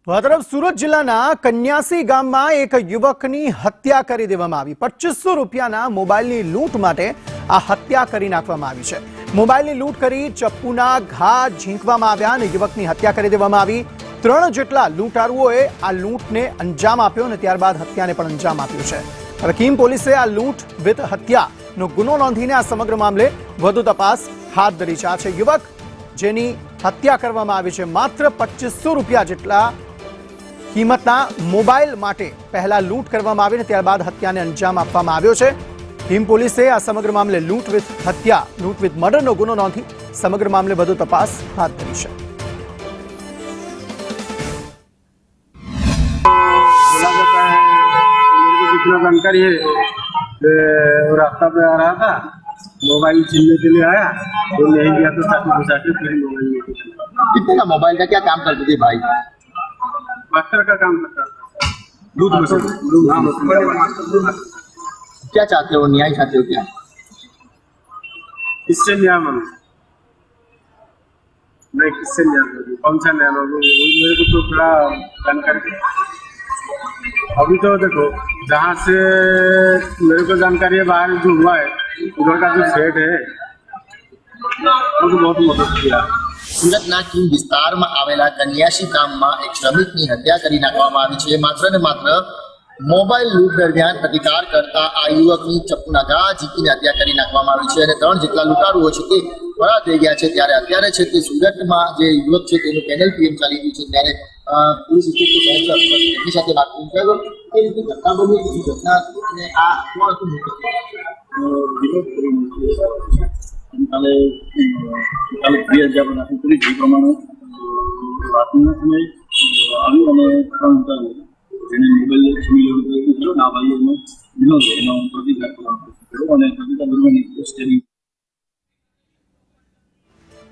તો આ તરફ સુરત જિલ્લાના કન્યાસી ગામમાં એક યુવકની હત્યા કરી દેવામાં આવી। 2500 રૂપિયાના મોબાઈલની લૂંટ માટે આ હત્યા કરી નાખવામાં આવી છે। મોબાઈલની લૂંટ કરી ચપ્પુના ઘા ઝીંકવામાં આવ્યા અને યુવકની હત્યા કરી દેવામાં આવી। 3 જેટલા લૂંટારુઓએ આ લૂંટને અંજામ આપ્યો અને ત્યારબાદ હત્યાને પણ અંજામ આપ્યો છે। હવે કીમ પોલીસે આ લૂંટ વિથ હત્યાનો ગુનો નોંધીને આ સમગ્ર મામલે વધુ તપાસ હાથ ધરી છે। આ છે યુવક જેની હત્યા કરવામાં આવી છે। માત્ર 2500 રૂપિયા જેટલા कीमतना मोबाइल माटे पहला लूंट करवामां आवी ने त्यारबाद हत्याने अंजाम आपवामां आव्यो छे। कीम पोलीसे आ समग्र मामले लूंट विथ हत्या लूंट विथ मर्डरनो गुनो नोंधी समग्र मामले વધુ तपास हाथ धरी छे। जानकारी है रास्ता पे आ रहा था, मोबाइल छीनने के लिए आया तो नहीं दिया तो साथ में घुसा के फिर मोबाइल लेके चला। कितने का मोबाइल का क्या काम करते थे भाई? मास्टर का काम करता था, दूध मशीन। क्या चाहते हो, न्याय चाहते हो क्या? किससे न्याय मांगू? नहीं, किससे न्याय मांगू? कौन सा न्याय मांगू? मेरे को तो थोड़ा जानकारी। अभी तो देखो, जहाँ से मेरे को जानकारी है बाहर जो हुआ है उधर का जो सेठ है वो तो बहुत मदद किया। સુરતના કીમ વિસ્તારમાં આવેલા કન્યાસી ગામમાં એક શ્રમિકની હત્યા કરી નાખવામાં આવી છે। માત્ર ને માત્ર મોબાઈલ લૂંટ દરમિયાન પ્રતિકાર કરતા આ યુવકની ચપ્પુના ઘા ઝીંકીને હત્યા કરી નાખવામાં આવી છે અને 3 જેટલા લૂંટારુઓ છે તે ફરાર થઈ ગયા છે। ત્યારે અત્યારે છે તે સુરતમાં જે યુવક છે તેનું પેનલ પીએમ ચાલી રહ્યું છે। ત્યારે પોલીસ ઇન્સ્પેક્ટર એમની સાથે વાત કરી છે કે રીતે ઘટના બની એ ઘટના અને આ કોણ હતું કાલે 2000 આપી પૂરી જે પ્રમાણે રાતના સમયે આવ્યું અને 3 ઉતાર્યું જેને મોબાઈલ છીનવી લેવાનો પ્રયત્ન કર્યો ના ભાઈઓનો વિનોદ એનો પ્રતિકાર કરવાનો અને પ્રતિકાર દરમિયાન સ્ટેરિંગ